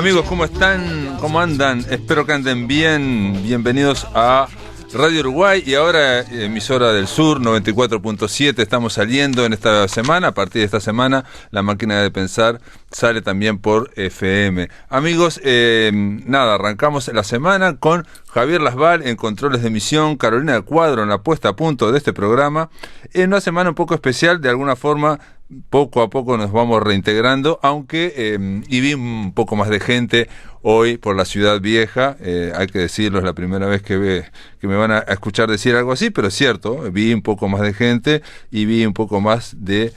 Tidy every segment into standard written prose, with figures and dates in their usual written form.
Amigos, ¿cómo están? ¿Cómo andan? Espero que anden bien. Bienvenidos a Radio Uruguay y ahora emisora del Sur 94.7. Estamos saliendo en esta semana. A partir de esta semana, La Máquina de Pensar sale también por FM. Amigos, nada, arrancamos la semana con Javier Lasval en controles de emisión, Carolina Cuadro en la puesta a punto de este programa. En una semana un poco especial, de alguna forma. Poco a poco nos vamos reintegrando, aunque y vi un poco más de gente hoy por la Ciudad Vieja, hay que decirlo, es la primera vez que me van a escuchar decir algo así, pero es cierto, vi un poco más de gente y vi un poco más de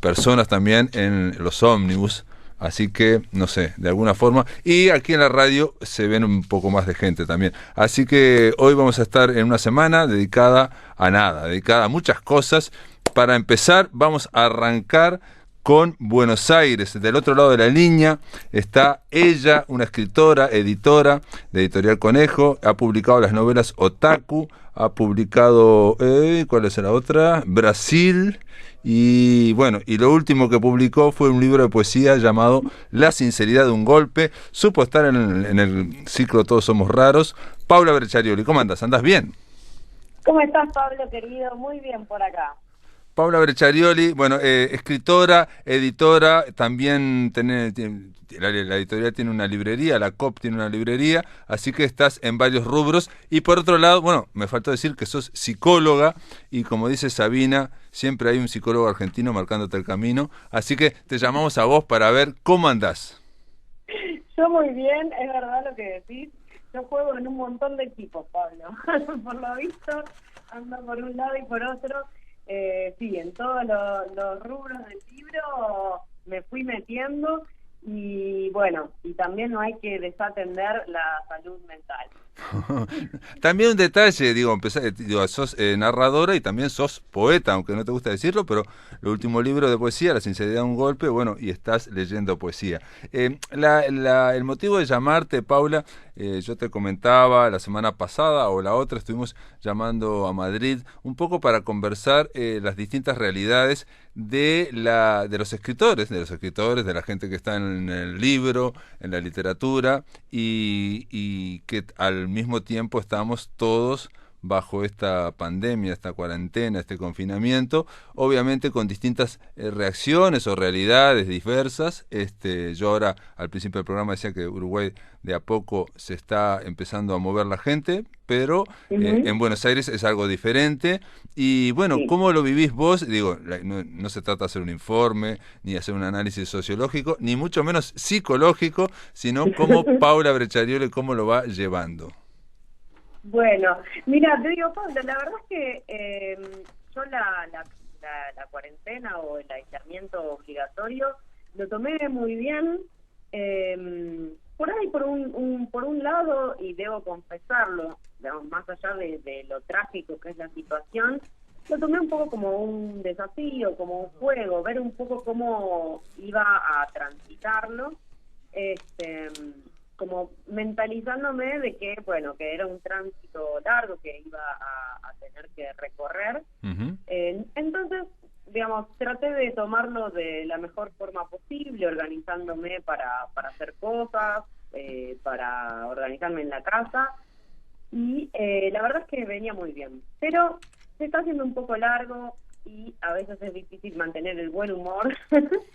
personas también en los ómnibus, así que, no sé, de alguna forma, y aquí en la radio se ven un poco más de gente también, así que hoy vamos a estar en una semana dedicada a nada, dedicada a muchas cosas. Para empezar, vamos a arrancar con Buenos Aires. Del otro lado de la línea está ella, una escritora, editora de Editorial Conejo. Ha publicado las novelas Otaku, ha publicado, ¿cuál es la otra? Brasil. Y bueno, y lo último que publicó fue un libro de poesía llamado La sinceridad de un golpe. Supo estar en el ciclo Todos Somos Raros. Paula Brecciarioli, ¿cómo andas? ¿Andás bien? ¿Cómo estás, Pablo, querido? Muy bien por acá. Paula Brecciarioli, bueno, escritora, editora, también la editorial tiene una librería, la COP tiene una librería, así que estás en varios rubros. Y por otro lado, bueno, me faltó decir que sos psicóloga y como dice Sabina, siempre hay un psicólogo argentino marcándote el camino, así que te llamamos a vos para ver cómo andás. Yo muy bien, es verdad lo que decís. Yo juego en un montón de equipos, Pablo. Por lo visto, ando por un lado y por otro. Sí, en todos los rubros del libro me fui metiendo y bueno, y también no hay que desatender la salud mental. También un detalle, digo, sos narradora y también sos poeta, aunque no te gusta decirlo, pero el último libro de poesía, La sinceridad de un golpe, bueno, y estás leyendo poesía. El motivo de llamarte, Paula, yo te comentaba la semana pasada o la otra, estuvimos llamando a Madrid un poco para conversar las distintas realidades de los escritores, de la gente que está en el libro, en la literatura, y que al mismo tiempo estamos todos bajo esta pandemia, esta cuarentena, este confinamiento, obviamente con distintas reacciones o realidades diversas. Yo ahora al principio del programa decía que Uruguay de a poco se está empezando a mover la gente, pero en Buenos Aires es algo diferente. Y bueno, Sí. ¿cómo lo vivís vos? Digo, no se trata de hacer un informe, ni hacer un análisis sociológico, ni mucho menos psicológico, sino cómo Paula Brecciarioli, cómo lo va llevando. Bueno, mira, te digo, Pablo, la verdad es que yo la cuarentena o el aislamiento obligatorio lo tomé muy bien. Por ahí, por un lado, y debo confesarlo, digamos, más allá de lo trágico que es la situación, lo tomé un poco como un desafío, como un juego, ver un poco cómo iba a transitarlo, como mentalizándome de que, bueno, que era un tránsito largo que iba a tener que recorrer. Uh-huh. Entonces, digamos, traté de tomarlo de la mejor forma posible, organizándome para hacer cosas, para organizarme en la casa, y la verdad es que venía muy bien. Pero se está haciendo un poco largo y a veces es difícil mantener el buen humor.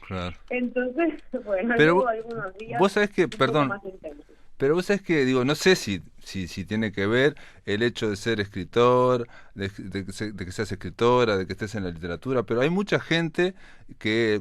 Claro. Entonces, bueno, Pero hubo algunos días vos sabés que, un perdón, poco más intensos. pero vos sabés que, digo, no sé si tiene que ver el hecho de ser escritor, de que seas escritora, de que estés en la literatura, pero hay mucha gente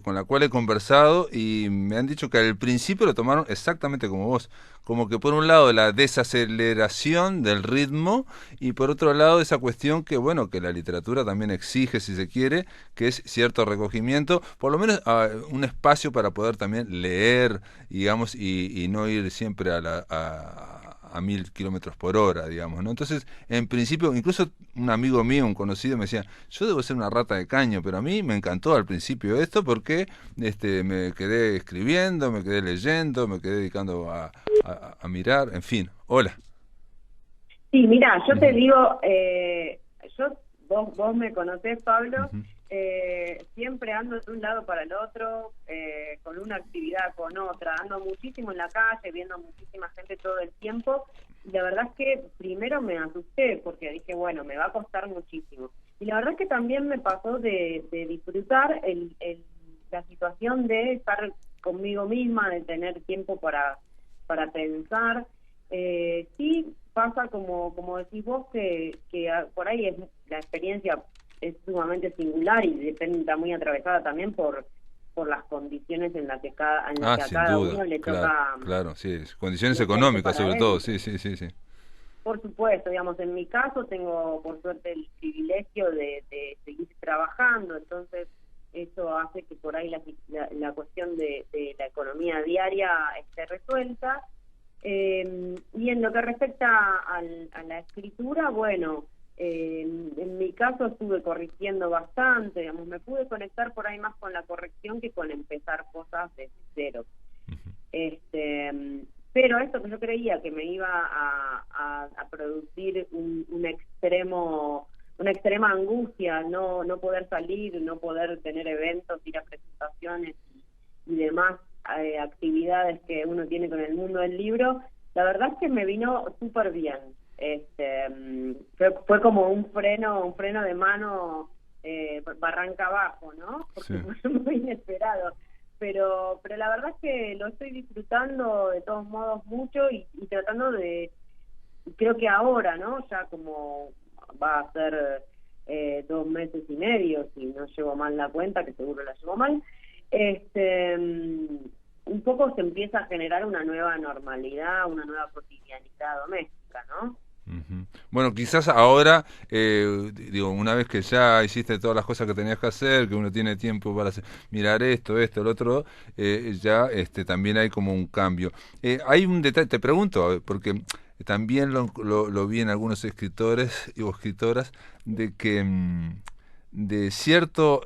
con la cual he conversado y me han dicho que al principio lo tomaron exactamente como vos, como que por un lado la desaceleración del ritmo y por otro lado esa cuestión que, bueno, que la literatura también exige, si se quiere, que es cierto recogimiento, por lo menos un espacio para poder también leer, digamos, y no ir siempre a 1000 kilómetros por hora, digamos, ¿no? Entonces, en principio, incluso un amigo mío, un conocido, me decía, yo debo ser una rata de caño, pero a mí me encantó al principio esto porque me quedé escribiendo, me quedé leyendo, me quedé dedicando a mirar, en fin. Hola. Sí, mira, yo te digo, vos me conocés, Pablo, siempre ando de un lado para el otro, con una actividad, con otra, ando muchísimo en la calle, viendo muchísima gente todo el tiempo, y la verdad es que primero me asusté, porque dije, bueno, me va a costar muchísimo. Y la verdad es que también me pasó de disfrutar la situación de estar conmigo misma, de tener tiempo para pensar. Sí pasa, como decís vos, que por ahí la experiencia es sumamente singular y depende, está muy atravesada también por las condiciones en las que a Sin cada duda, uno le claro, toca, claro, sí, condiciones le toca económicas para sobre él. todo, sí. Por supuesto, digamos, en mi caso tengo por suerte el privilegio de seguir trabajando, entonces eso hace que por ahí la cuestión de la economía diaria esté resuelta. Y en lo que respecta a la escritura, bueno, en mi caso estuve corrigiendo bastante, digamos, me pude conectar por ahí más con la corrección que con empezar cosas desde cero. Pero esto que yo creía que me iba a producir una extrema angustia, no poder salir, no poder tener eventos, ir a presentaciones y demás actividades que uno tiene con el mundo del libro, la verdad es que me vino súper bien. Fue como un freno de mano barranca abajo, ¿no? Porque Sí. fue muy inesperado. Pero la verdad es que lo estoy disfrutando de todos modos mucho y tratando de, creo que ahora, ¿no? Ya como va a ser 2 meses y medio, si no llevo mal la cuenta, que seguro la llevo mal, un poco se empieza a generar una nueva normalidad, una nueva cotidianidad doméstica, ¿no? Bueno, quizás ahora, digo, una vez que ya hiciste todas las cosas que tenías que hacer, que uno tiene tiempo para mirar esto, el otro, ya también hay como un cambio. Hay un detalle, te pregunto, a ver, porque también lo vi en algunos escritores o escritoras, de que de cierto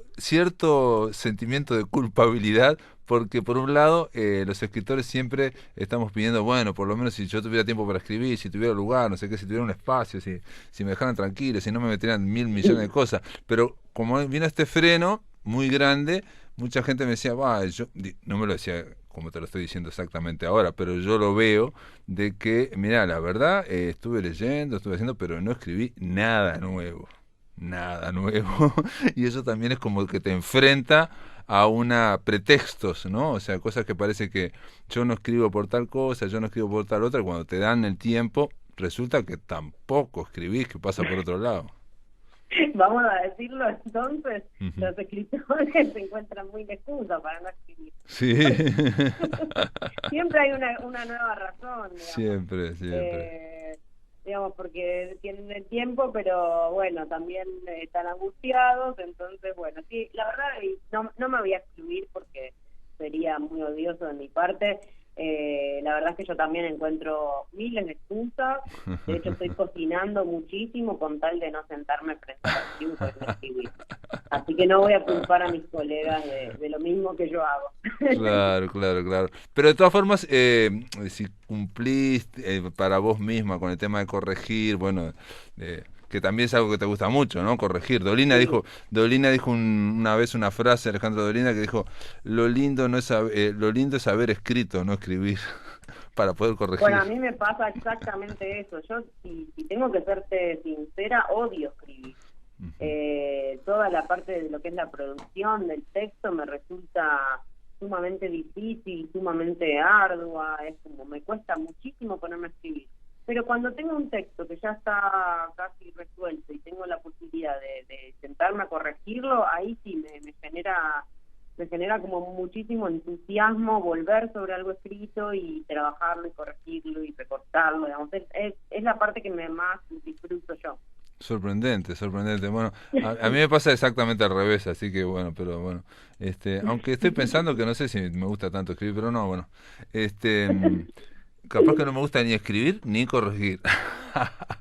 sentimiento de culpabilidad, porque por un lado los escritores siempre estamos pidiendo, bueno, por lo menos si yo tuviera tiempo para escribir, si tuviera lugar, no sé qué, si tuviera un espacio, si me dejaran tranquilo, si no me metieran 1.000 millones de cosas, pero como vino este freno muy grande, mucha gente me decía, no me lo decía como te lo estoy diciendo exactamente ahora, pero yo lo veo de que, mira, la verdad, estuve leyendo, estuve haciendo, pero no escribí nada nuevo, y eso también es como que te enfrenta a una pretextos, ¿no? O sea, cosas que parece que yo no escribo por tal cosa, yo no escribo por tal otra, y cuando te dan el tiempo, resulta que tampoco escribís, que pasa por otro lado. Vamos a decirlo entonces, Uh-huh. los escritores se encuentran muy de excusa para no escribir. Sí. Siempre hay una nueva razón, digamos. Siempre. Digamos, porque tienen el tiempo, pero bueno, también están angustiados, entonces, bueno, sí, la verdad, no me voy a excluir porque sería muy odioso de mi parte. La verdad es que yo también encuentro miles de excusas. De hecho, estoy cocinando muchísimo con tal de no sentarme frente al archivo y escribir. Así que no voy a culpar a mis colegas de lo mismo que yo hago. Claro. Pero de todas formas, si cumplís para vos misma con el tema de corregir, bueno, que también es algo que te gusta mucho, ¿no? Corregir. Dolina Sí. dijo una vez una frase, Alejandro Dolina, que dijo, lo lindo es haber escrito, no escribir, para poder corregir. Bueno, a mí me pasa exactamente eso. Yo, si tengo que serte sincera, odio escribir. Toda la parte de lo que es la producción del texto me resulta sumamente difícil, sumamente ardua, es como me cuesta muchísimo ponerme a escribir. Pero cuando tengo un texto que ya está casi resuelto y tengo la posibilidad de sentarme a corregirlo, ahí sí me genera como muchísimo entusiasmo volver sobre algo escrito y trabajarlo y corregirlo y recortarlo, digamos. Es la parte que más disfruto yo. Sorprendente. Bueno, a mí me pasa exactamente al revés, así que bueno, pero bueno, aunque estoy pensando que no sé si me gusta tanto escribir, pero no, bueno, capaz que no me gusta ni escribir ni corregir.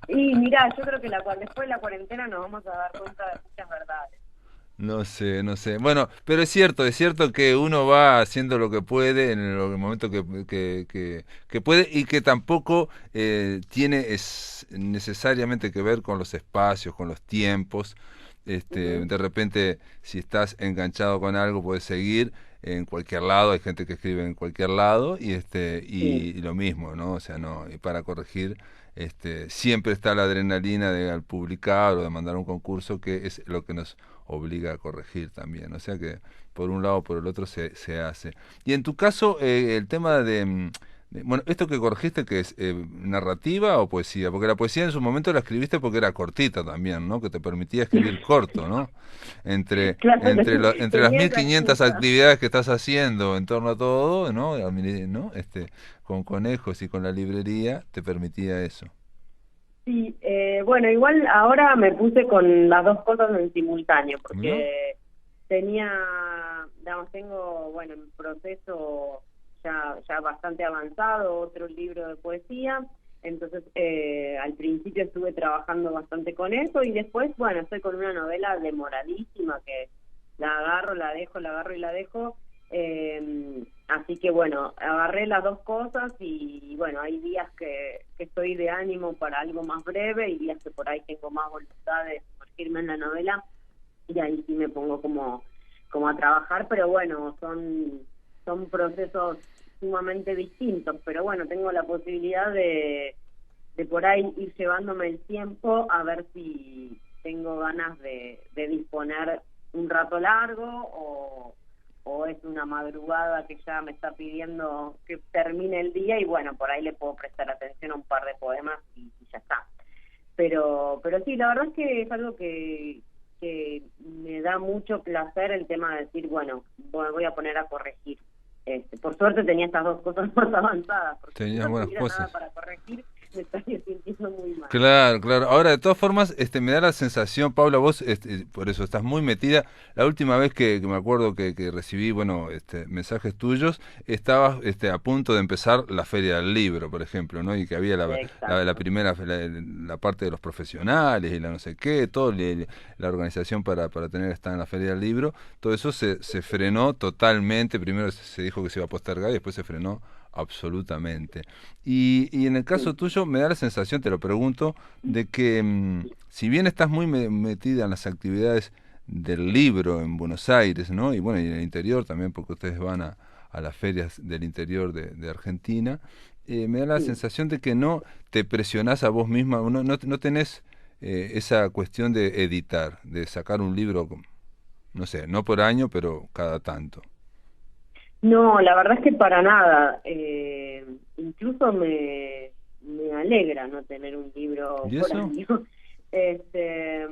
Y mirá, yo creo que después de la cuarentena nos vamos a dar cuenta de muchas verdades. No sé. Bueno, pero es cierto que uno va haciendo lo que puede en el momento que puede y que tampoco tiene necesariamente que ver con los espacios, con los tiempos. De repente, si estás enganchado con algo, puedes seguir en cualquier lado. Hay gente que escribe en cualquier lado y lo mismo, ¿no? O sea, no, y para corregir, siempre está la adrenalina de al publicar o de mandar un concurso, que es lo que nos obliga a corregir también. O sea que por un lado o por el otro se hace. Y en tu caso, el tema bueno, esto que corregiste, que es narrativa o poesía, porque la poesía en su momento la escribiste porque era cortita también, ¿no? Que te permitía escribir corto, ¿no? Claro, Entre las tenía esa 1500 excusa. actividades que estás haciendo en torno a todo, ¿no? ¿No? Con conejos y con la librería, te permitía eso. Sí, bueno, igual ahora me puse con las dos cosas en simultáneo, ¿No? porque tengo, bueno, en proceso ya bastante avanzado, otro libro de poesía, entonces al principio estuve trabajando bastante con eso y después, bueno, estoy con una novela demoradísima que la agarro, la dejo, la agarro y la dejo, así que bueno, agarré las dos cosas y bueno, hay días que estoy de ánimo para algo más breve y días que por ahí tengo más voluntad de sumergirme en la novela y ahí sí me pongo como a trabajar, pero bueno, son procesos sumamente distintos, pero bueno, tengo la posibilidad de por ahí ir llevándome el tiempo a ver si tengo ganas de disponer un rato largo o es una madrugada que ya me está pidiendo que termine el día y bueno, por ahí le puedo prestar atención a un par de poemas y ya está. Pero sí, la verdad es que es algo que me da mucho placer el tema de decir, bueno, voy a poner a corregir. Por suerte tenía estas dos cosas más avanzadas, porque si Tenías no buenas tuviera nada cosas. para corregir, me estaría sintiendo muy mal. Claro, claro. Ahora, de todas formas, me da la sensación, Paula, vos, por eso estás muy metida. La última vez que me acuerdo que recibí, bueno, mensajes tuyos, estabas, a punto de empezar la Feria del Libro, por ejemplo, ¿no? Y que había la Exacto. primera, la parte de los profesionales y la no sé qué, todo, la organización para tener estar en la Feria del Libro, todo eso se frenó totalmente. Primero se dijo que se iba a postergar y después se frenó absolutamente. Y en el caso Sí. tuyo me da la sensación, te lo pregunto, de que si bien estás muy metida en las actividades del libro en Buenos Aires, ¿no? Y bueno, y en el interior también, porque ustedes van a las ferias del interior de Argentina, me da la Sí. sensación de que no te presionás a vos misma, no tenés esa cuestión de editar, de sacar un libro, no sé, no por año, pero cada tanto. No, la verdad es que para nada. Incluso me alegra no tener un libro ¿Y por eso? año. Este,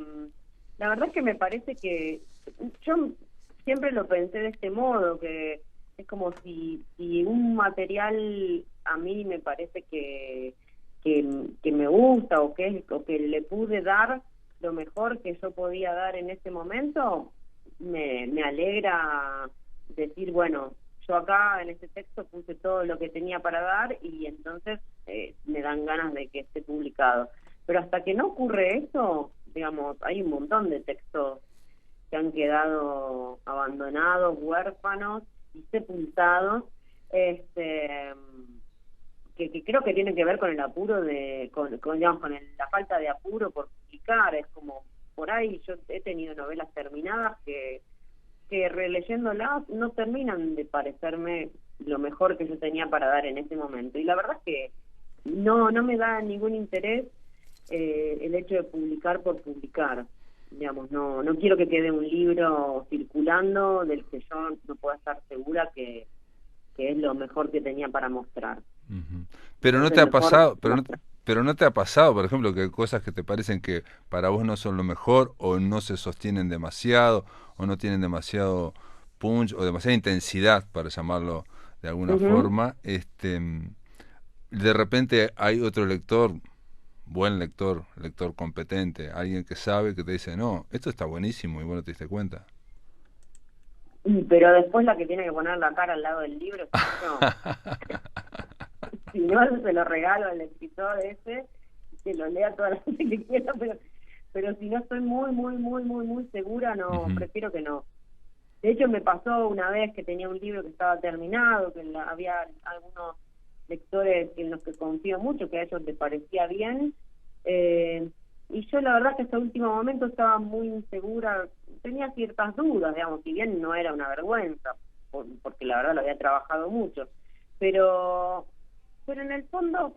la verdad es que me parece que yo siempre lo pensé de este modo, que es como si un material a mí me parece que me gusta o que le pude dar lo mejor que yo podía dar en ese momento, me alegra decir, bueno, yo acá en este texto puse todo lo que tenía para dar y entonces me dan ganas de que esté publicado. Pero hasta que no ocurre eso, digamos, hay un montón de textos que han quedado abandonados, huérfanos y sepultados, que creo que tiene que ver con el apuro digamos, la falta de apuro por publicar. Es como, por ahí yo he tenido novelas terminadas que releyéndolas no terminan de parecerme lo mejor que yo tenía para dar en ese momento. Y la verdad es que no me da ningún interés el hecho de publicar por publicar. Digamos, no quiero que quede un libro circulando del que yo no pueda estar segura que es lo mejor que tenía para mostrar. Ujú. Pero no Entonces te ha mejor pasado, pero no te ha pasado, por ejemplo, que hay cosas que te parecen que para vos no son lo mejor o no se sostienen demasiado o no tienen demasiado punch o demasiada intensidad, para llamarlo de alguna Ujú. forma, de repente hay otro lector, buen lector, lector competente, alguien que sabe, que te dice, no, esto está buenísimo y vos no te diste cuenta. Pero después la que tiene que poner la cara al lado del libro soy yo. Si no, se lo regalo al escritor ese, que lo lea toda la gente que quiera, pero si no estoy muy segura, no, Ujú. prefiero que no. De hecho, me pasó una vez que tenía un libro que estaba terminado, que había algunos lectores en los que confío mucho, que a ellos les parecía bien, y yo la verdad que hasta el último momento estaba muy insegura, tenía ciertas dudas, digamos, si bien no era una vergüenza, porque la verdad lo había trabajado mucho, pero en el fondo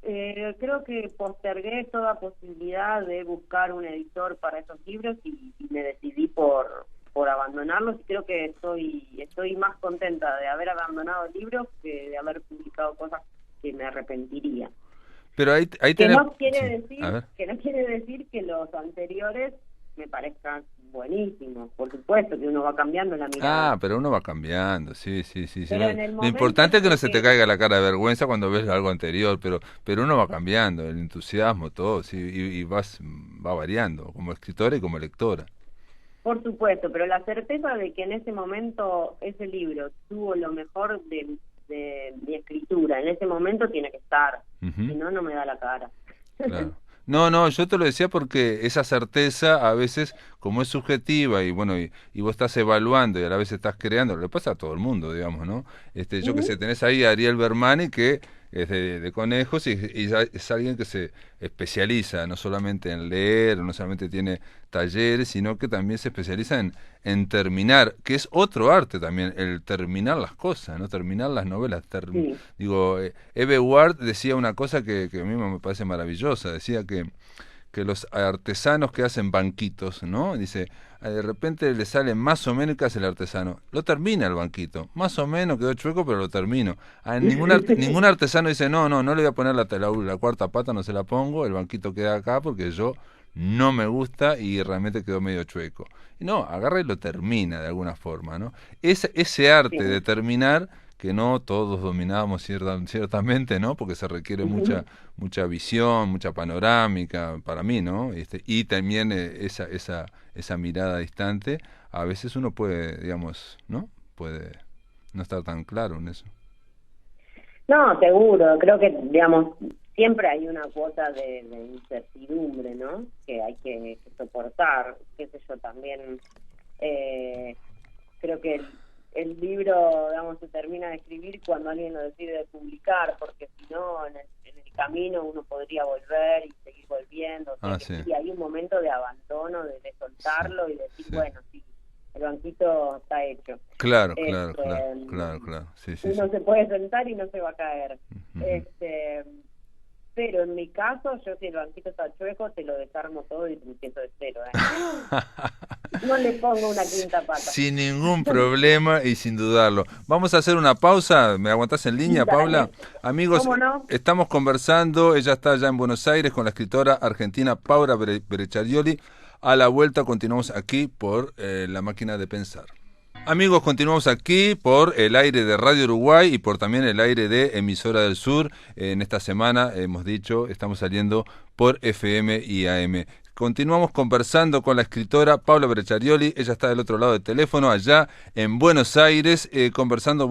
creo que postergué toda posibilidad de buscar un editor para esos libros y me decidí por abandonarlos, y creo que estoy más contenta de haber abandonado libros que de haber publicado cosas que me arrepentiría. Pero ahí Que tenés... no quiere Sí, decir, a ver. que no quiere decir que los anteriores me parezcan buenísimos. Por supuesto que uno va cambiando la mirada. Ah, pero uno va cambiando, sí, sí, sí. Sí, Pero en el lo momento importante es que no creo se te que, caiga la cara de vergüenza cuando ves algo anterior, pero uno va cambiando, el entusiasmo, todo, sí, y va variando, como escritora y como lectora. por supuesto, pero la certeza de que en ese momento ese libro tuvo lo mejor de mi escritura, en ese momento tiene que estar. Ujú. Si no, no me da la cara. Claro. No, no, yo te lo decía porque esa certeza a veces, como es subjetiva y bueno, y vos estás evaluando y a la vez estás creando, le pasa a todo el mundo, digamos, ¿no? Yo que sé, Ujú. tenés ahí a Ariel Bermani que es de conejos y ya es alguien que se especializa no solamente en leer, no solamente tiene talleres, sino que también se especializa en terminar, que es otro arte también, el terminar las cosas, ¿no? Terminar las novelas. Sí, Digo, Eve Ward decía una cosa que a mí me parece maravillosa, decía que los artesanos que hacen banquitos, ¿no? Dice, de repente le sale más o menos, ¿qué hace el artesano? Lo termina el banquito, más o menos quedó chueco, pero lo termino. Ningún artesano dice, no le voy a poner la cuarta pata, no se la pongo, el banquito queda acá porque yo no me gusta y realmente quedó medio chueco. Y no, agarra y lo termina de alguna forma, ¿no? Ese arte sí. de terminar que no todos dominábamos ciertamente, ¿no? Porque se requiere Ujú. mucha visión, mucha panorámica para mí, ¿no? Y también esa mirada distante, a veces uno puede, digamos, ¿no? Puede no estar tan claro en eso. No, seguro, creo que, digamos, siempre hay una cuota de incertidumbre, ¿no? Que hay que soportar, qué sé yo, también creo que el libro, digamos, se termina de escribir cuando alguien lo decide publicar, porque si no, en el camino uno podría volver y seguir volviendo, o sea Ah, que sí, sí, hay un momento de abandono, de sí, soltarlo y decir, sí. bueno, sí, el banquito está hecho. Claro, claro, claro, Este, claro, claro. Sí, sí, sí. uno se puede sentar y no se va a caer. Ujú. Pero en mi caso, yo si el banquito está chueco, te lo desarmo todo y te empiezo de cero, ¿eh? No le pongo una quinta pata. Sin ningún problema y sin dudarlo. Vamos a hacer una pausa. ¿Me aguantás en línea, Paula? Dale, Amigos, ¿cómo no? estamos conversando. Ella está allá en Buenos Aires con la escritora argentina Paula Brecharioli. A la vuelta continuamos aquí por La Máquina de Pensar. Amigos, continuamos aquí por el aire de Radio Uruguay y por también el aire de Emisora del Sur. En esta semana, hemos dicho, estamos saliendo por FM y AM. Continuamos conversando con la escritora Paula Brecharioli. Ella está del otro lado del teléfono, allá en Buenos Aires, conversando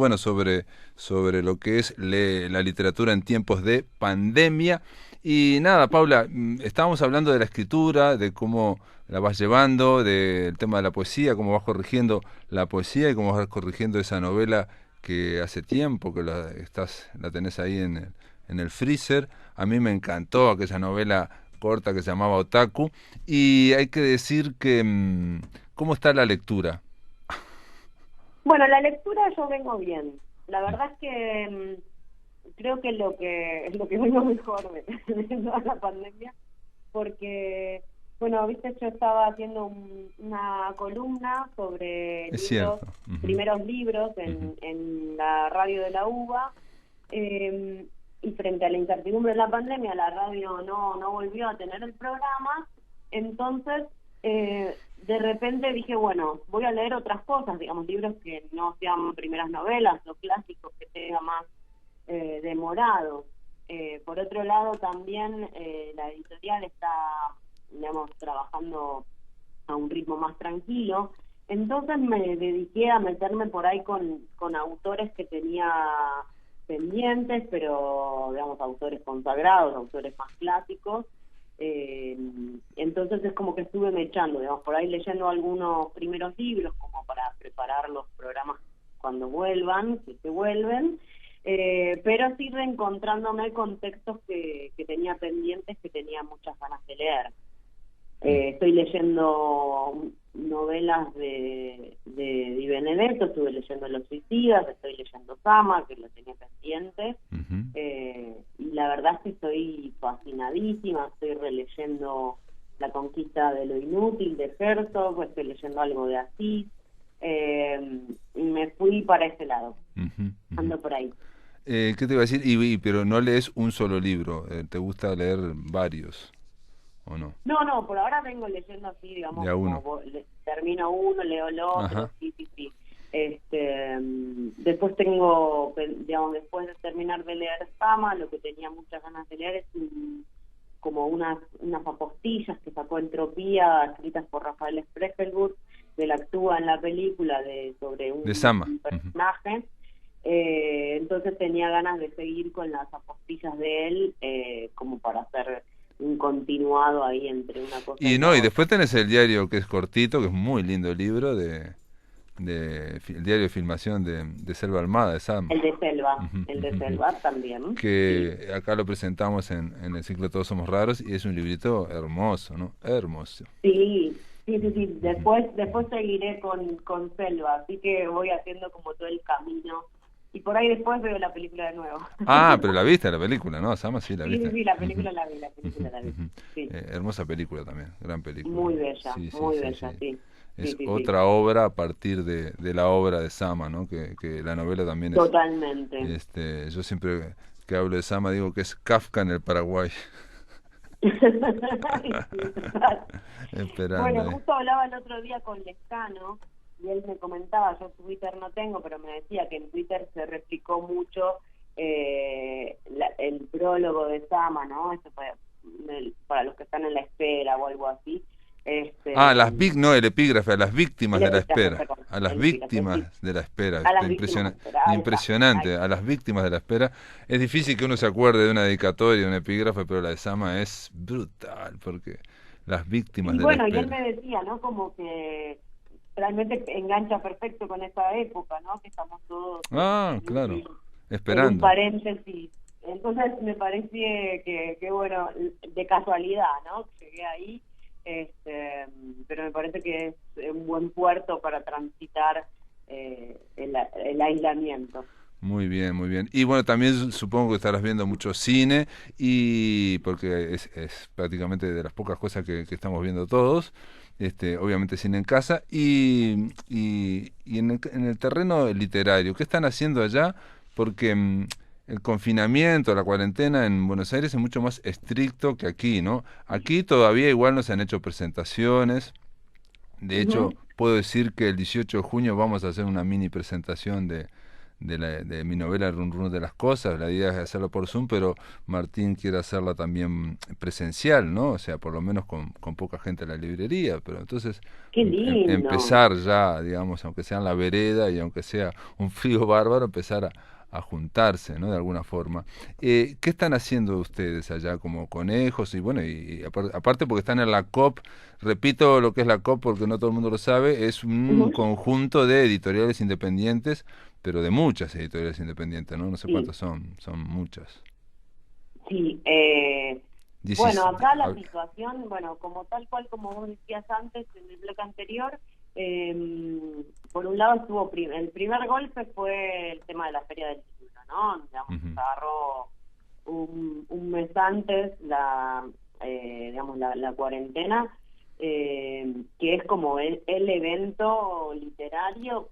sobre lo que es la literatura en tiempos de pandemia. Y nada, Paula, estábamos hablando de la escritura, de cómo la vas llevando, del tema de la poesía, cómo vas corrigiendo la poesía y cómo vas corrigiendo esa novela que hace tiempo que la tenés ahí en el freezer. A mí me encantó aquella novela corta que se llamaba Otaku. Y hay que decir que, ¿cómo está la lectura? Bueno, la lectura yo vengo bien. La verdad es que creo que es lo que vengo mejor de toda la pandemia, porque, bueno, viste, yo estaba haciendo una columna sobre Es libros, cierto. Ujú, primeros libros ujú. en la radio de la UBA, y frente a la incertidumbre de la pandemia, la radio no volvió a tener el programa, entonces de repente dije, bueno, voy a leer otras cosas, digamos, libros que no sean primeras novelas o clásicos que tenga más demorado. Por otro lado, también la editorial está, digamos, trabajando a un ritmo más tranquilo. Entonces me dediqué a meterme por ahí con autores que tenía pendientes, pero, digamos, autores consagrados, autores más clásicos. Entonces es como que estuve mechando, digamos, por ahí leyendo algunos primeros libros como para preparar los programas cuando vuelvan, si se vuelven. pero sí reencontrándome con textos que tenía pendientes, que tenía muchas ganas de leer. Estoy leyendo novelas de Di Benedetto, estuve leyendo Los Suicidas, estoy leyendo Sama, que lo tenía pendiente, y la verdad es que estoy fascinadísima, estoy releyendo La conquista de lo inútil de Herzog, estoy leyendo algo de Asís, y me fui para ese lado, ando por ahí. ¿Qué te iba a decir? Pero no lees un solo libro, ¿te gusta leer varios o no? No, por ahora vengo leyendo así, digamos, De a uno. como termino uno, leo el otro, Ajá. sí. Después tengo, digamos, después de terminar de leer Sama, lo que tenía muchas ganas de leer es como unas apostillas que sacó Entropía, escritas por Rafael Spreckelburg, que él actúa en la película sobre De Sama. un personaje. Entonces tenía ganas de seguir con las apostillas de él, como para hacer un continuado ahí entre una cosa Y la y otra. después tenés el diario que es cortito, que es muy lindo el libro, el diario de filmación de Selva Almada, de Sam. El de Selva también. Que acá lo presentamos en el ciclo Todos Somos Raros y es un librito hermoso, ¿no? Hermoso. Sí. Después seguiré con Selva, así que voy haciendo como todo el camino. Y por ahí después veo la película de nuevo. Ah, pero la viste la película, ¿no? Sama sí la viste. Sí, la película la vi. Sí. Hermosa película también, gran película. Muy bella, muy bella, sí. Es otra obra a partir de la obra de Sama, ¿no? Que la novela también es... Totalmente. Yo siempre que hablo de Sama digo que es Kafka en el Paraguay. Esperando. Bueno, justo hablaba el otro día con Lescano y él me comentaba, yo Twitter no tengo, pero me decía que en Twitter se replicó mucho el prólogo de Sama, ¿no? Eso para los que están en la espera o algo así. El epígrafe, a las víctimas de la espera. Perdón, A las víctimas de la espera. A las víctimas de la espera. Impresionante, a las víctimas de la espera. Es difícil que uno se acuerde de una dedicatoria, de un epígrafe, pero la de Sama es brutal, porque las víctimas de la espera. Y él me decía, ¿no? Como que realmente engancha perfecto con esa época, ¿no? Que estamos todos... claro, esperando. En un esperando. paréntesis. Entonces me parece que bueno, de casualidad, ¿no? Llegué ahí. Pero me parece que es un buen puerto para transitar el aislamiento. Muy bien, muy bien. Y bueno, también supongo que estarás viendo mucho cine, y porque es prácticamente de las pocas cosas que estamos viendo todos. Obviamente cine en casa y en el terreno literario. ¿Qué están haciendo allá? Porque el confinamiento, la cuarentena en Buenos Aires es mucho más estricto que aquí, ¿no? Aquí todavía igual no se han hecho presentaciones. De hecho, puedo decir que el 18 de junio vamos a hacer una mini presentación de mi novela Run Run de las Cosas. La idea es hacerlo por Zoom, pero Martín quiere hacerla también presencial, ¿no? O sea, por lo menos con poca gente en la librería. Pero entonces, ¡qué lindo! Empezar ya, digamos, aunque sea en la vereda y aunque sea un frío bárbaro, empezar a juntarse, ¿no? De alguna forma. ¿Qué están haciendo ustedes allá como conejos? Y bueno, y aparte porque están en la COP, repito lo que es la COP porque no todo el mundo lo sabe, es un conjunto de editoriales independientes, pero de muchas editoriales independientes, ¿no? No sé cuántas son muchas. Sí, bueno, acá la situación, bueno, como tal cual como vos decías antes en el bloque anterior, por un lado estuvo el primer golpe fue el tema de la Feria del Libro, ¿no? Digamos, agarró un mes antes la cuarentena, que es como el evento literario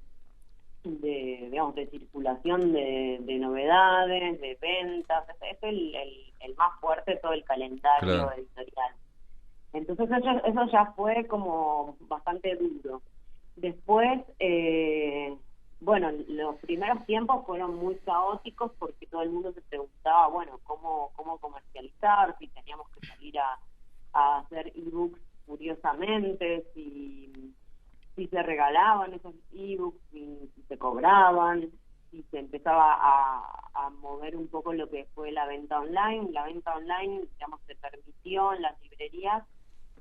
de circulación de novedades, de ventas, es el más fuerte de todo el calendario editorial. Entonces eso ya fue como bastante duro. Después, bueno, los primeros tiempos fueron muy caóticos porque todo el mundo se preguntaba, bueno, cómo comercializar, si teníamos que salir a hacer ebooks furiosamente, si se regalaban esos ebooks, si se cobraban, si se empezaba a mover un poco lo que fue la venta online. La venta online, digamos, se permitió en las librerías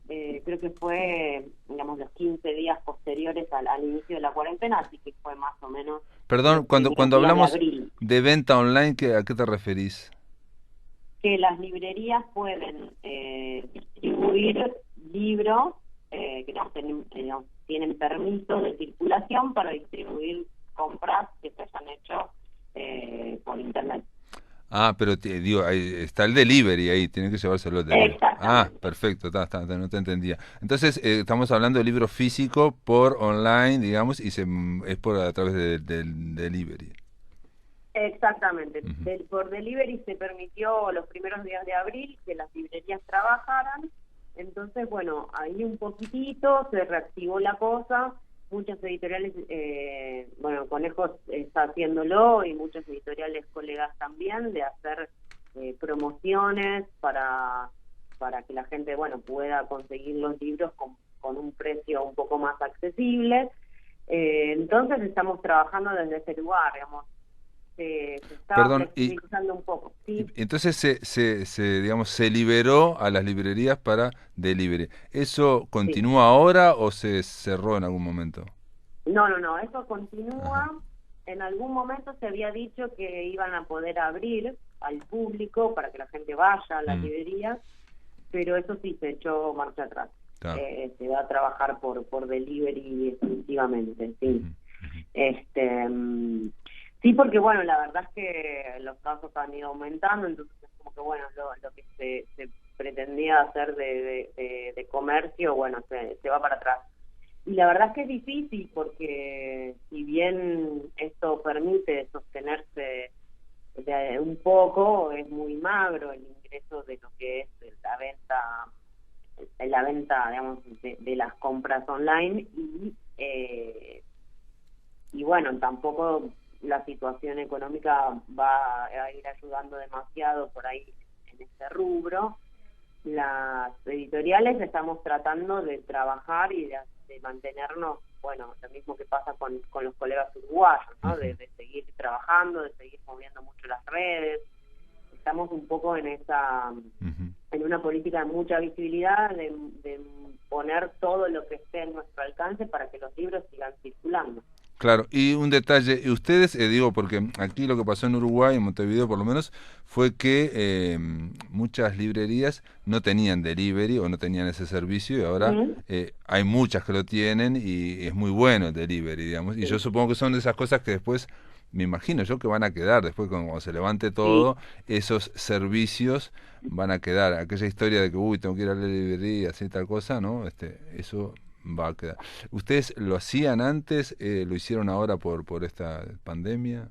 creo que fue, digamos, los 15 días posteriores al inicio de la cuarentena, así que fue más o menos Perdón, los primeros cuando días de hablamos abril. de venta online, ¿a qué te referís? Que las librerías pueden distribuir libros que no tienen permiso de circulación para distribuir compras que se hayan hecho por internet. Ah, pero digo, ahí está el delivery ahí, tiene que llevárselo el delivery. Ah, Exactamente. perfecto, no te entendía. Entonces, estamos hablando de libro físico por online, digamos, y es por a través del delivery. Exactamente. Ujú. Por delivery se permitió los primeros días de abril que las librerías trabajaran. Entonces, bueno, ahí un poquitito se reactivó la cosa. Muchas editoriales, bueno, Conejos está haciéndolo y muchas editoriales colegas también, de hacer promociones para que la gente, bueno, pueda conseguir los libros con un precio un poco más accesible. Entonces estamos trabajando desde ese lugar, digamos. Se estaba Perdón, flexibilizando un poco, ¿sí? entonces digamos, se liberó a las librerías para delivery. ¿Eso Sí. continúa ahora o se cerró en algún momento? No, eso Ajá. continúa. En algún momento se había dicho que iban a poder abrir al público para que la gente vaya a las Mm, librerías, pero eso sí se echó marcha atrás. claro. Se va a trabajar por delivery definitivamente, sí. Ujú, ujú. Este, sí, porque bueno, la verdad es que los casos han ido aumentando, entonces es como que bueno, lo que se pretendía hacer de comercio, bueno, se va para atrás. Y la verdad es que es difícil porque si bien esto permite sostenerse un poco, es muy magro el ingreso de lo que es la venta, digamos, de las compras online y bueno, tampoco la situación económica va a ir ayudando demasiado por ahí en este rubro. Las editoriales estamos tratando de trabajar y de mantenernos, bueno, lo mismo que pasa con los colegas uruguayos, ¿no? Ujú, De seguir trabajando, de seguir moviendo mucho las redes. Estamos un poco ujú. en una política de mucha visibilidad, de poner todo lo que esté en nuestro alcance para que los libros sigan circulando. Claro, y un detalle, y ustedes, digo, porque aquí lo que pasó en Uruguay, en Montevideo por lo menos, fue que muchas librerías no tenían delivery o no tenían ese servicio y ahora Ujú. hay muchas que lo tienen y es muy bueno el delivery, digamos. Y yo Sí, supongo que son de esas cosas que después, me imagino yo que van a quedar, después cuando se levante sí. todo, esos servicios van a quedar. Aquella historia de que, uy, tengo que ir a la librería, así tal cosa, ¿no? Eso va a quedar. ¿Ustedes lo hacían antes? ¿Lo hicieron ahora por esta pandemia?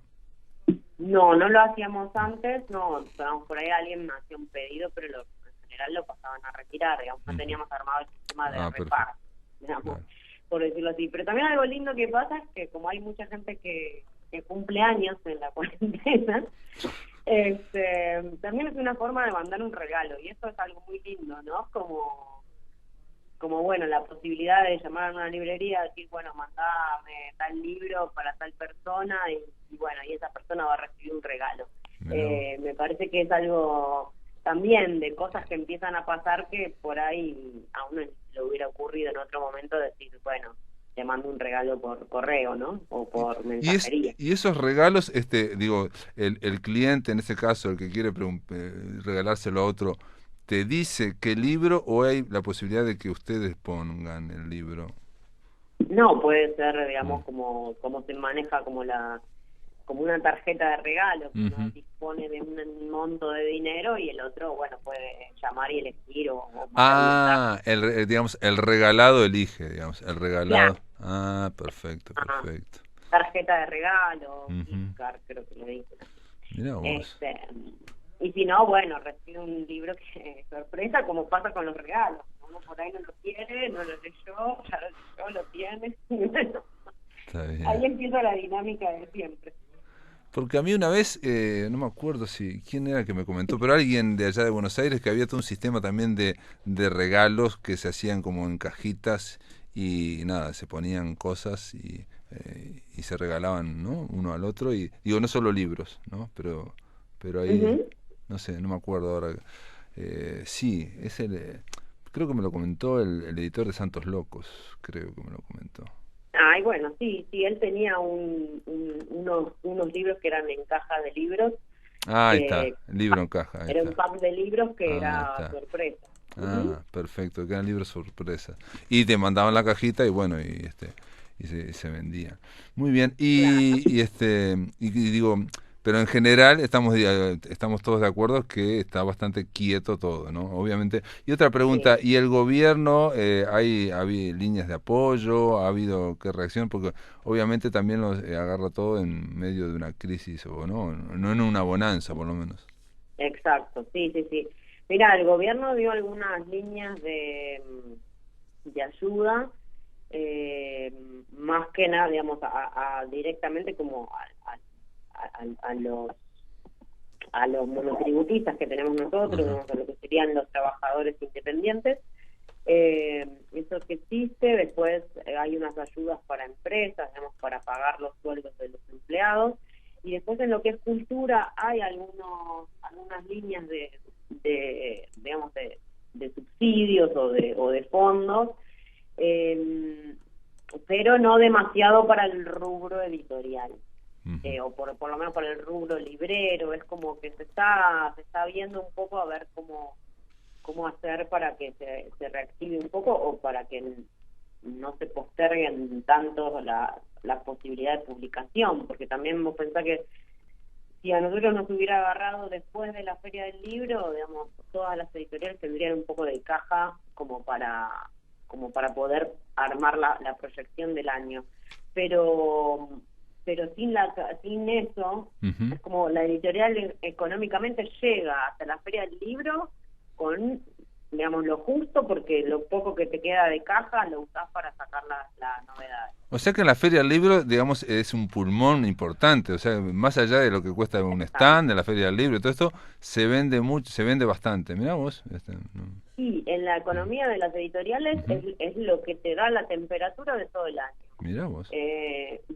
No lo hacíamos antes, no, digamos, por ahí alguien me hacía un pedido, pero en general lo pasaban a retirar, digamos, no Ujú. teníamos armado el sistema de Ah, perfecto. reparto, digamos, Claro. por decirlo así. Pero también algo lindo que pasa es que como hay mucha gente que cumple años en la cuarentena, también es una forma de mandar un regalo, y eso es algo muy lindo, ¿no? Como bueno, la posibilidad de llamar a una librería, decir, bueno, mandame tal libro para tal persona y bueno, y esa persona va a recibir un regalo. Mirá vos. Me parece que es algo también de cosas que empiezan a pasar que por ahí a uno le hubiera ocurrido en otro momento decir, bueno, te mando un regalo por correo, ¿no? O por mensajería. Y esos regalos, digo, el cliente, en ese caso, el que quiere regalárselo a otro, ¿te dice qué libro o hay la posibilidad de que ustedes pongan el libro? No, puede ser, Mm. digamos, como se maneja como una tarjeta de regalo, que uno Ujú. dispone de un monto de dinero y el otro, bueno, puede llamar y elegir o mandar un mensaje. Ah, digamos, el regalado elige, digamos, el regalado. Claro, Ah, perfecto, ajá, perfecto. tarjeta de regalo, Ujú. gift card, creo que lo dicen así. Mirá vos. Este, y si no, bueno, recibe un libro que sorpresa, como pasa con los regalos. Uno por ahí no lo quiere, no lo leyó, ya lo leyó, lo tiene. Bueno, Está bien. ahí empieza la dinámica de siempre. Porque a mí una vez, no me acuerdo si quién era que me comentó, pero alguien de allá de Buenos Aires que había todo un sistema también de regalos que se hacían como en cajitas y nada, se ponían cosas y se regalaban, ¿no? Uno al otro y digo, no solo libros, ¿no? Pero ahí, Ujú. no sé, no me acuerdo ahora. Sí, es el... creo que me lo comentó el editor de Santos Locos, creo que me lo comentó. Ay, bueno, sí, él tenía unos libros que eran en caja de libros. Ahí está, el libro en caja. Era un pack de libros que era sorpresa. Perfecto, que eran libros sorpresa. Y te mandaban la cajita y bueno, y se vendían. Muy bien, y digo, pero en general estamos todos de acuerdo que está bastante quieto todo, ¿no? Obviamente. Y otra pregunta, ¿y el gobierno, había líneas de apoyo? ¿Ha habido qué reacción? Porque obviamente también los agarra todo en medio de una crisis, o no en una bonanza, por lo menos. Exacto, sí. Mira, el gobierno dio algunas líneas de ayuda, más que nada, digamos, directamente como a los monotributistas que tenemos nosotros, digamos, a lo que serían los trabajadores independientes. Eso que existe. Después hay unas ayudas para empresas, digamos, para pagar los sueldos de los empleados. Y después en lo que es cultura hay algunas líneas digamos de subsidios o de fondos, pero no demasiado para el rubro editorial. O por lo menos para el rubro librero. Es como que se está viendo un poco a ver cómo hacer para que se reactive un poco, o para que no se posterguen tanto la posibilidad de publicación, porque también vos pensás que si a nosotros nos hubiera agarrado después de la Feria del Libro, digamos, todas las editoriales tendrían un poco de caja como para poder armar la proyección del año, pero sin eso, es como la editorial económicamente llega hasta la Feria del Libro con, digamos, lo justo, porque lo poco que te queda de caja lo usás para sacar la novedad. O sea que en la Feria del Libro, digamos, es un pulmón importante. O sea, más allá de lo que cuesta un stand de la Feria del Libro y todo esto, se vende mucho, se vende bastante. Mirá vos. Sí, en la economía de las editoriales es lo que te da la temperatura de todo el año. Mirá vos.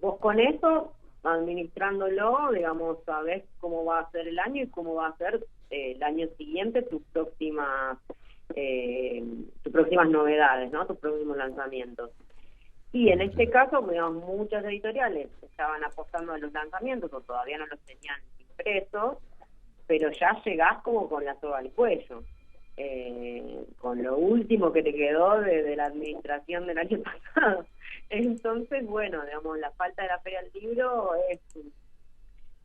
Vos con eso, administrándolo, digamos, sabés cómo va a ser el año y cómo va a ser el año siguiente tus próximas novedades, ¿no? Tus próximos lanzamientos. Y en este caso, digamos, muchas editoriales estaban apostando a los lanzamientos, o todavía no los tenían impresos, pero ya llegás como con la soga al cuello, con lo último que te quedó de la administración del año pasado. Entonces, bueno, digamos, la falta de la Feria del Libro es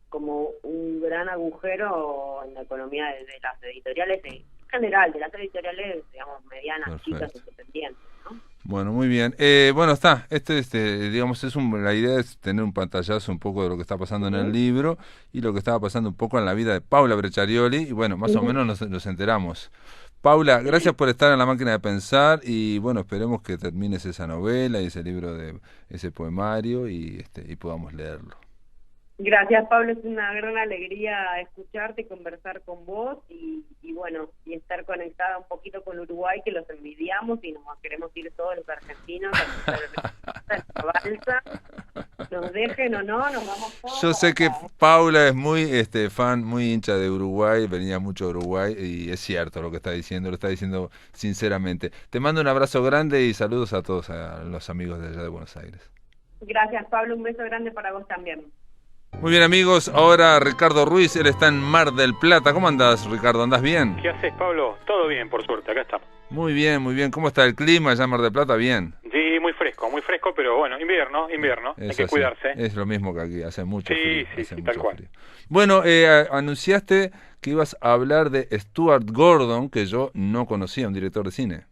como un gran agujero en la economía de las editoriales en general, de las editoriales, digamos, medianas, chicas, independientes, ¿no? Bueno, muy bien. Bueno, está. Digamos, la idea es tener un pantallazo un poco de lo que está pasando en el libro y lo que estaba pasando un poco en la vida de Paula Brecciarioli, y bueno, más o menos nos enteramos. Paula, gracias por estar en La Máquina de Pensar, y bueno, esperemos que termines esa novela y ese libro, ese poemario, y podamos leerlo. Gracias, Pablo, es una gran alegría escucharte, conversar con vos y bueno, y estar conectada un poquito con Uruguay, que los envidiamos y nos queremos ir todos los argentinos a esta balsa. Nos dejen o no, nos vamos todos. Yo sé que Paula es muy fan, muy hincha de Uruguay, venía mucho a Uruguay, y es cierto lo que está diciendo, lo está diciendo sinceramente. Te mando un abrazo grande y saludos a todos, a los amigos de allá de Buenos Aires. Gracias, Pablo, un beso grande para vos también. Muy bien, amigos, ahora Ricardo Ruiz, él está en Mar del Plata. ¿Cómo andás, Ricardo? ¿Andás bien? ¿Qué haces, Pablo? Todo bien, por suerte, acá estamos. Muy bien, muy bien. ¿Cómo está el clima allá en Mar del Plata? Bien. Sí, muy fresco, pero bueno, invierno, hay que cuidarse. Es lo mismo que aquí, hace mucho frío. Sí, tal cual. Frío. Bueno, anunciaste que ibas a hablar de Stuart Gordon, que yo no conocía, un director de cine.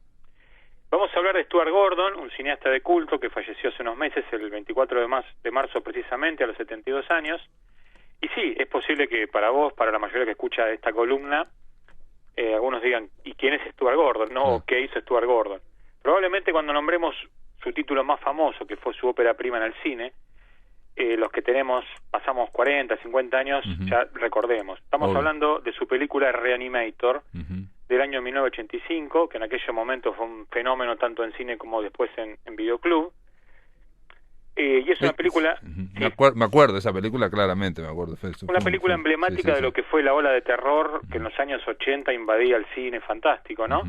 Vamos a hablar de Stuart Gordon, un cineasta de culto que falleció hace unos meses, el 24 de marzo precisamente, a los 72 años. Y sí, es posible que para vos, para la mayoría que escucha esta columna, algunos digan, ¿y quién es Stuart Gordon? ¿No? ¿Qué hizo Stuart Gordon? Probablemente cuando nombremos su título más famoso, que fue su ópera prima en el cine, los que pasamos 40, 50 años, ya recordemos. Estamos hablando de su película Reanimator, del año 1985, que en aquel momento fue un fenómeno tanto en cine como después en videoclub. Y es una película... Me acuerdo de esa película, claramente me acuerdo. Una película emblemática de lo que fue la ola de terror que en los años 80 invadía el cine, fantástico, ¿no?